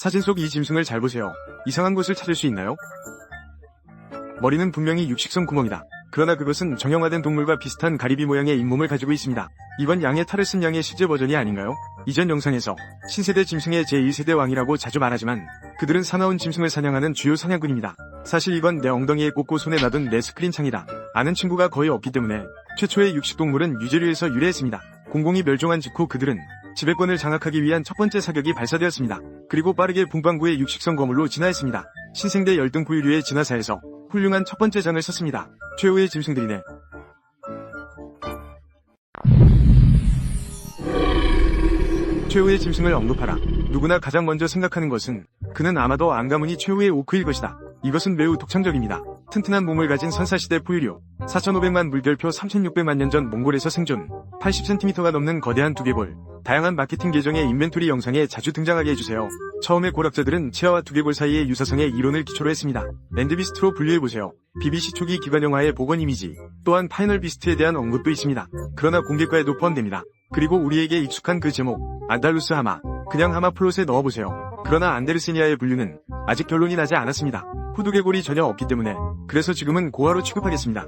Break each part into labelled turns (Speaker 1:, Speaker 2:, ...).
Speaker 1: 사진 속 이 짐승을 잘 보세요. 이상한 곳을 찾을 수 있나요? 머리는 분명히 육식성 구멍이다. 그러나 그것은 정형화된 동물과 비슷한 가리비 모양의 잇몸을 가지고 있습니다. 이건 양의 탈을 쓴 양의 실제 버전이 아닌가요? 이전 영상에서 신세대 짐승의 제1세대 왕이라고 자주 말하지만 그들은 사나운 짐승을 사냥하는 주요 사냥꾼입니다. 사실 이건 내 엉덩이에 꽂고 손에 놔둔 내 스크린 창이다. 아는 친구가 거의 없기 때문에 최초의 육식동물은 유제류에서 유래했습니다. 공공이 멸종한 직후 그들은 지배권을 장악하기 위한 첫 번째 사격이 발사되었습니다. 그리고 빠르게 문방구의 육식성 거물로 진화했습니다. 신생대 열등 포유류의 진화사에서 훌륭한 첫 번째 장을 섰습니다. 최후의 짐승들이네. 최후의 짐승을 언급하라. 누구나 가장 먼저 생각하는 것은 그는 아마도 안가문이 최후의 오크일 것이다. 이것은 매우 독창적입니다. 튼튼한 몸을 가진 선사시대 포유류, 4,500만 물결표 3,600만 년 전 몽골에서 생존, 80cm가 넘는 거대한 두개골, 다양한 마케팅 계정의 인벤토리 영상에 자주 등장하게 해주세요. 처음에 고락자들은 치아와 두개골 사이의 유사성의 이론을 기초로 했습니다. 랜드비스트로 분류해보세요. BBC 초기 기관영화의 복원 이미지, 또한 파이널 비스트에 대한 언급도 있습니다. 그러나 공개과에도 포함됩니다. 그리고 우리에게 익숙한 그 제목, 안달루스 하마, 그냥 하마 플롯에 넣어보세요. 그러나 안데르세니아의 분류는 아직 결론이 나지 않았습니다. 후두개골이 전혀 없기 때문에, 그래서 지금은 고아로 취급하겠습니다.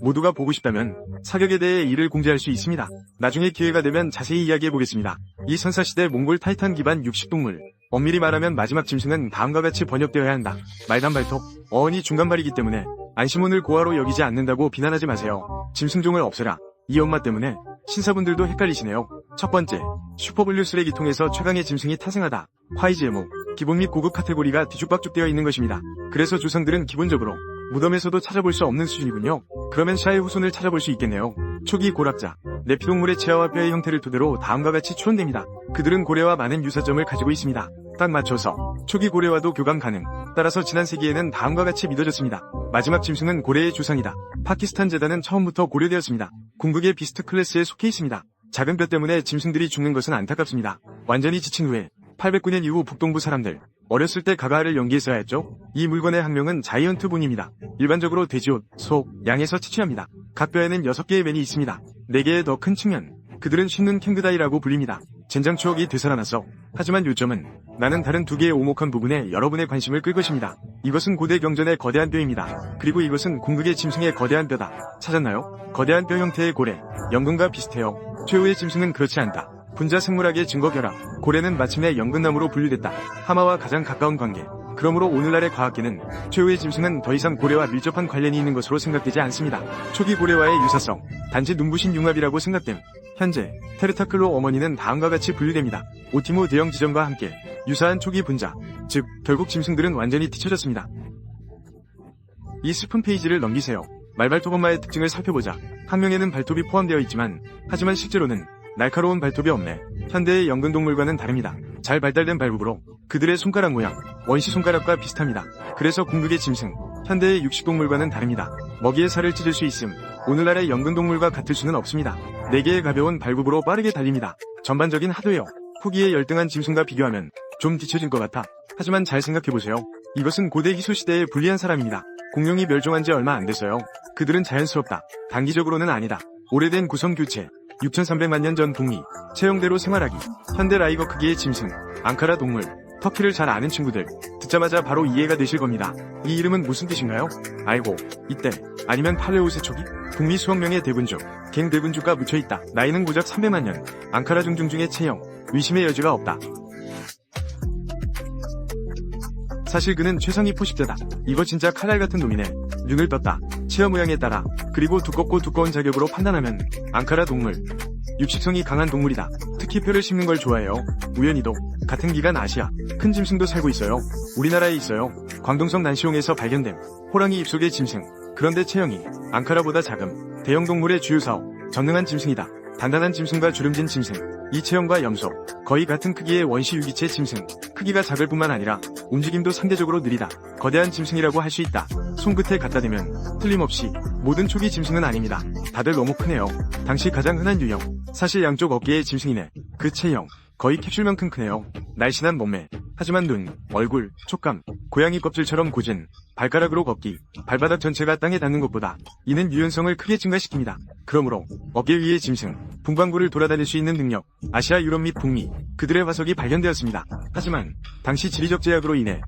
Speaker 1: 모두가 보고 싶다면 사격에 대해 이를 공지할 수 있습니다. 나중에 기회가 되면 자세히 이야기해보겠습니다. 이 선사시대 몽골 타이탄 기반 육식동물, 엄밀히 말하면 마지막 짐승은 다음과 같이 번역되어야 한다. 말단발톱, 어원이 중간발이기 때문에 안시몬을 고아로 여기지 않는다고 비난하지 마세요. 짐승종을 없애라. 이 엄마 때문에 신사분들도 헷갈리시네요. 첫 번째, 슈퍼블류 쓰레기통에서 최강의 짐승이 탄생하다. 화이즈에모, 기본 및 고급 카테고리가 뒤죽박죽 되어 있는 것입니다. 그래서 조상들은 기본적으로 무덤에서도 찾아볼 수 없는 수준이군요. 그러면 샤의 후손을 찾아볼 수 있겠네요. 초기 고락자, 내피동물의 치아와 뼈의 형태를 토대로 다음과 같이 추론됩니다. 그들은 고래와 많은 유사점을 가지고 있습니다. 딱 맞춰서 초기 고래와도 교감 가능. 따라서 지난 세기에는 다음과 같이 믿어졌습니다. 마지막 짐승은 고래의 조상이다. 파키스탄 재단은 처음부터 고려되었습니다. 궁극의 비스트 클래스에 속해 있습니다. 작은 뼈 때문에 짐승들이 죽는 것은 안타깝습니다. 완전히 지친 후에 809년 이후 북동부 사람들, 어렸을 때 가가를 연기했어야 했죠. 이 물건의 학명은 자이언트 본입니다. 일반적으로 돼지옷, 소, 양에서 채취합니다. 각 뼈에는 6개의 맨이 있습니다. 4개의 더 큰 측면, 그들은 쉰눈 캥그다이라고 불립니다. 젠장 추억이 되살아났어. 하지만 요점은 나는 다른 2개의 오목한 부분에 여러분의 관심을 끌 것입니다. 이것은 고대 경전의 거대한 뼈입니다. 그리고 이것은 궁극의 짐승의 거대한 뼈다. 찾았나요? 거대한 뼈 형태의 고래, 연근과 비슷해요. 최후의 짐승은 그렇지 않다. 분자 생물학의 증거 결합, 고래는 마침내 연근나무로 분류됐다. 하마와 가장 가까운 관계. 그러므로 오늘날의 과학계는 최후의 짐승은 더 이상 고래와 밀접한 관련이 있는 것으로 생각되지 않습니다. 초기 고래와의 유사성, 단지 눈부신 융합이라고 생각됨. 현재 테르타클로 어머니는 다음과 같이 분류됩니다. 오티모 대형 지점과 함께 유사한 초기 분자, 즉 결국 짐승들은 완전히 뒤처졌습니다. 이 슬픈 페이지를 넘기세요. 말발톱 엄마의 특징을 살펴보자. 학명에는 발톱이 포함되어 있지만 하지만 실제로는 날카로운 발톱이 없네. 현대의 연근동물과는 다릅니다. 잘 발달된 발굽으로 그들의 손가락 모양, 원시 손가락과 비슷합니다. 그래서 궁극의 짐승, 현대의 육식동물과는 다릅니다. 먹이의 살을 찢을 수 있음. 오늘날의 연근동물과 같을 수는 없습니다. 4개의 가벼운 발굽으로 빠르게 달립니다. 전반적인 하드웨어, 후기의 열등한 짐승과 비교하면 좀 뒤처진 것 같아. 하지만 잘 생각해보세요. 이것은 고대 희소시대의 불리한 사람입니다. 공룡이 멸종한 지 얼마 안 됐어요. 그들은 자연스럽다. 단기적으로는 아니다. 오래된 구성 교체, 6,300만 년 전 북미, 체형대로 생활하기, 현대 라이거 크기의 짐승, 앙카라 동물, 터키를 잘 아는 친구들, 듣자마자 바로 이해가 되실 겁니다. 이 이름은 무슨 뜻인가요? 아이고, 이때, 아니면 팔레오세 초기? 북미 수억 명의 대군주, 갱 대군주가 묻혀있다. 나이는 고작 300만 년, 앙카라 중중 중의 체형, 의심의 여지가 없다. 사실 그는 최상위 포식자다. 이거 진짜 칼날 같은 놈이네. 눈을 떴다. 체어 모양에 따라, 그리고 두껍고 두꺼운 자격으로 판단하면 앙카라 동물, 육식성이 강한 동물이다. 특히 뼈를 씹는 걸 좋아해요. 우연히도 같은 기간 아시아 큰 짐승도 살고 있어요. 우리나라에 있어요. 광동성 난시홍에서 발견됨. 호랑이 입속의 짐승. 그런데 체형이 앙카라보다 작음. 대형 동물의 주요 사업. 전능한 짐승이다. 단단한 짐승과 주름진 짐승. 이 체형과 염소, 거의 같은 크기의 원시 유기체 짐승. 크기가 작을 뿐만 아니라 움직임도 상대적으로 느리다. 거대한 짐승이라고 할 수 있다. 손끝에 갖다 대면 틀림없이 모든 초기 짐승은 아닙니다. 다들 너무 크네요. 당시 가장 흔한 유형. 사실 양쪽 어깨의 짐승이네. 그 체형, 거의 캡슐만큼 크네요. 날씬한 몸매. 하지만 눈, 얼굴, 촉감, 고양이 껍질처럼 고진. 발가락으로 걷기, 발바닥 전체가 땅에 닿는 것보다 이는 유연성을 크게 증가시킵니다. 그러므로 어깨 위의 짐승, 북반구를 돌아다닐 수 있는 능력, 아시아, 유럽 및 북미, 그들의 화석이 발견되었습니다. 하지만 당시 지리적 제약으로 인해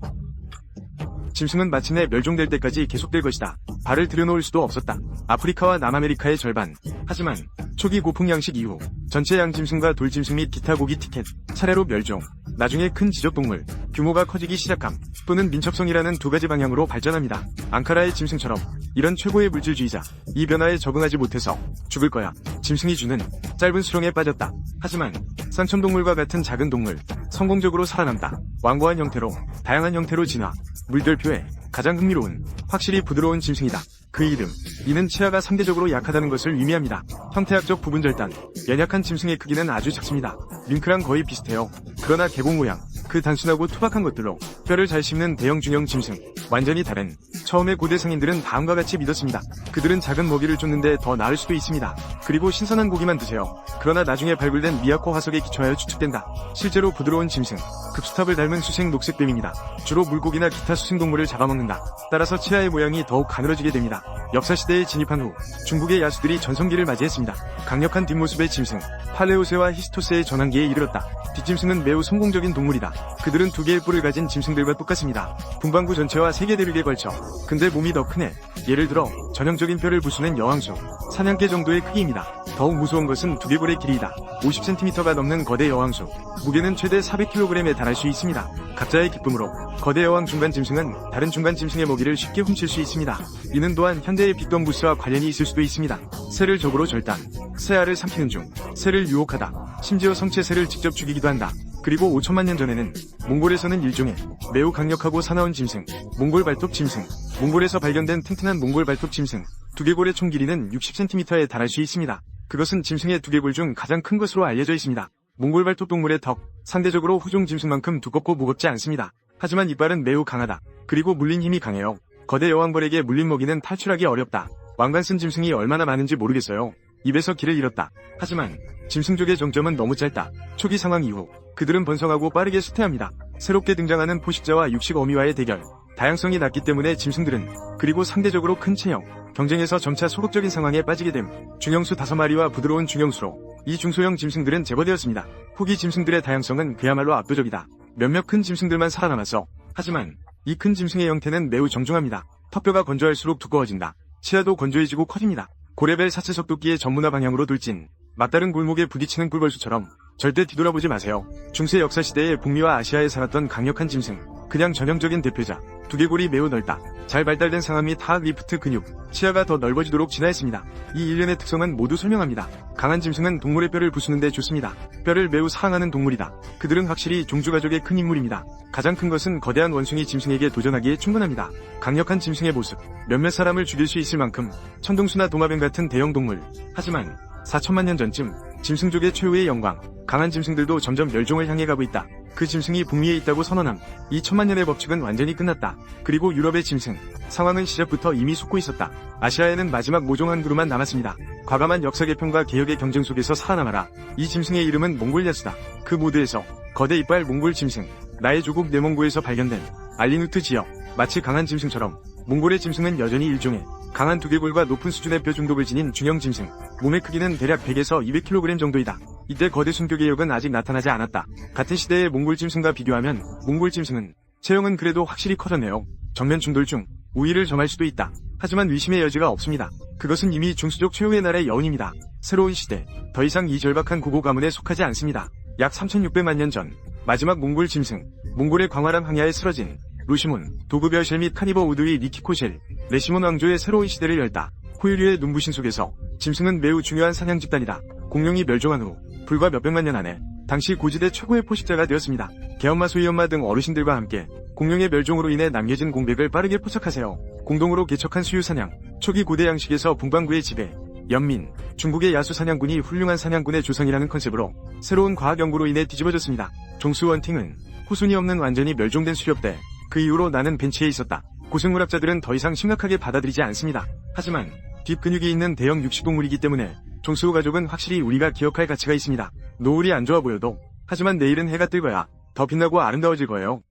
Speaker 1: 짐승은 마침내 멸종될 때까지 계속될 것이다. 발을 들여놓을 수도 없었다. 아프리카와 남아메리카의 절반. 하지만 초기 고풍 양식 이후 전체 양짐승과 돌짐승 및 기타 고기 티켓 차례로 멸종. 나중에 큰 지적동물, 규모가 커지기 시작함 또는 민첩성이라는 두 가지 방향으로 발전합니다. 앙카라의 짐승처럼 이런 최고의 물질주의자, 이 변화에 적응하지 못해서 죽을 거야. 짐승이 주는 짧은 수렁에 빠졌다. 하지만 쌍첨동물과 같은 작은 동물, 성공적으로 살아남다. 완고한 형태로, 다양한 형태로 진화. 물결표에 가장 흥미로운, 확실히 부드러운 짐승이다. 그 이름, 이는 치아가 상대적으로 약하다는 것을 의미합니다. 형태학적 부분 절단, 연약한 짐승의 크기는 아주 작습니다. 링크랑 거의 비슷해요. 그러나 계곡 모양, 그 단순하고 투박한 것들로 뼈를 잘 씹는 대형 중형 짐승, 완전히 다른. 처음에 고대 상인들은 다음과 같이 믿었습니다. 그들은 작은 먹이를 쫓는데 더 나을 수도 있습니다. 그리고 신선한 고기만 드세요. 그러나 나중에 발굴된 미야코 화석에 기초하여 추측된다. 실제로 부드러운 짐승, 급스탑을 닮은 수생 녹색뱀입니다. 주로 물고기나 기타 수생동물을 잡아먹는다. 따라서 치아의 모양이 더욱 가늘어지게 됩니다. 역사시대에 진입한 후 중국의 야수들이 전성기를 맞이했습니다. 강력한 뒷모습의 짐승, 팔레오세와 히스토스의 전환기에 이르렀다. 뒷짐승은 매우 성공적인 동물이다. 그들은 두 개의 뿔을 가진 짐승들과 똑같습니다. 분방구 전체와 세계 대륙에 걸쳐. 근데 몸이 더 크네. 예를 들어 전형적인 뼈를 부수는 여왕수, 사냥개 정도의 크기입니다. 더욱 무서운 것은 두개골의 길이다. 50cm가 넘는 거대 여왕수. 무게는 최대 400kg에 달할 수 있습니다. 각자의 기쁨으로 거대 여왕 중간 짐승은 다른 중간 짐승의 먹이를 쉽게 훔칠 수 있습니다. 이는 또한 현대의 빅덤부스와 관련이 있을 수도 있습니다. 새를 적으로 절단, 새알을 삼키는 중, 새를 유혹하다, 심지어 성체 새를 직접 죽이기도 한다. 그리고 5천만 년 전에는 몽골에서는 일종의 매우 강력하고 사나운 짐승, 몽골 발톱 짐승, 몽골에서 발견된 튼튼한 몽골 발톱 짐승, 두개골의 총 길이는 60cm에 달할 수 있습니다. 그것은 짐승의 두개골 중 가장 큰 것으로 알려져 있습니다. 몽골 발톱 동물의 턱, 상대적으로 후종 짐승만큼 두껍고 무겁지 않습니다. 하지만 이빨은 매우 강하다. 그리고 물린 힘이 강해요. 거대 여왕벌에게 물린 먹이는 탈출하기 어렵다. 왕관 쓴 짐승이 얼마나 많은지 모르겠어요. 입에서 길을 잃었다. 하지만 짐승족의 정점은 너무 짧다. 초기 상황 이후 그들은 번성하고 빠르게 쇠퇴합니다. 새롭게 등장하는 포식자와 육식 어미와의 대결. 다양성이 낮기 때문에 짐승들은, 그리고 상대적으로 큰 체형, 경쟁에서 점차 소극적인 상황에 빠지게 됨. 중형수 5마리와 부드러운 중형수로 이 중소형 짐승들은 제거되었습니다. 후기 짐승들의 다양성은 그야말로 압도적이다. 몇몇 큰 짐승들만 살아남았어. 하지만 이 큰 짐승의 형태는 매우 정중합니다. 턱뼈가 건조할수록 두꺼워진다. 치아도 건조해지고 커집니다. 고레벨 사체석 도끼의 전문화 방향으로 돌진. 막다른 골목에 부딪히는 꿀벌수처럼. 절대 뒤돌아보지 마세요. 중세 역사시대에 북미와 아시아에 살았던 강력한 짐승, 그냥 전형적인 대표자. 두개골이 매우 넓다. 잘 발달된 상하 및 하악 리프트 근육, 치아가 더 넓어지도록 진화했습니다. 이 일련의 특성은 모두 설명합니다. 강한 짐승은 동물의 뼈를 부수는 데 좋습니다. 뼈를 매우 사랑하는 동물이다. 그들은 확실히 종주가족의 큰 인물입니다. 가장 큰 것은 거대한 원숭이 짐승에게 도전하기에 충분합니다. 강력한 짐승의 모습, 몇몇 사람을 죽일 수 있을 만큼, 천동수나 도마뱀 같은 대형 동물. 하지만 4천만 년 전쯤 짐승족의 최후의 영광, 강한 짐승들도 점점 멸종을 향해 가고 있다. 그 짐승이 북미에 있다고 선언함. 이 천만년의 법칙은 완전히 끝났다. 그리고 유럽의 짐승, 상황은 시작부터 이미 속고 있었다. 아시아에는 마지막 모종 한 그루만 남았습니다. 과감한 역사 개편과 개혁의 경쟁 속에서 살아남아라. 이 짐승의 이름은 몽골 야수다. 그 모드에서 거대 이빨 몽골 짐승, 나의 조국 내몽고에서 발견된 알리누트 지역. 마치 강한 짐승처럼 몽골의 짐승은 여전히 일종의 강한 두개골과 높은 수준의 뼈 중독을 지닌 중형 짐승. 몸의 크기는 대략 100에서 200kg 정도이다. 이때 거대 순교 개혁은 아직 나타나지 않았다. 같은 시대의 몽골 짐승과 비교하면 몽골 짐승은 체형은 그래도 확실히 커졌네요. 정면 충돌 중 우위를 점할 수도 있다. 하지만 의심의 여지가 없습니다. 그것은 이미 중수족 최후의 날의 여운입니다. 새로운 시대, 더 이상 이 절박한 고고 가문에 속하지 않습니다. 약 3600만 년 전 마지막 몽골 짐승, 몽골의 광활한 황야에 쓰러진 루시몬, 도그벼쉘 및 카니버 우드의 니키코쉘, 레시몬 왕조의 새로운 시대를 열다. 호유류의 눈부신 속에서 짐승은 매우 중요한 사냥 집단이다. 공룡이 멸종한 후 불과 몇백만 년 안에 당시 고지대 최고의 포식자가 되었습니다. 개엄마 소이엄마 등 어르신들과 함께 공룡의 멸종으로 인해 남겨진 공백을 빠르게 포착하세요. 공동으로 개척한 수유사냥, 초기 고대 양식에서 북반구의 지배, 연민, 중국의 야수 사냥군이 훌륭한 사냥군의 조상이라는 컨셉으로 새로운 과학 연구로 인해 뒤집어졌습니다. 종수 원팅은 후순위 없는 완전히 멸종된 수렵대. 그 이후로 나는 벤치에 있었다. 고생물학자들은 더 이상 심각하게 받아들이지 않습니다. 하지만 뒷 근육이 있는 대형 육식동물이기 때문에 종수호 가족은 확실히 우리가 기억할 가치가 있습니다. 노을이 안 좋아 보여도, 하지만 내일은 해가 뜰 거야. 더 빛나고 아름다워질 거예요.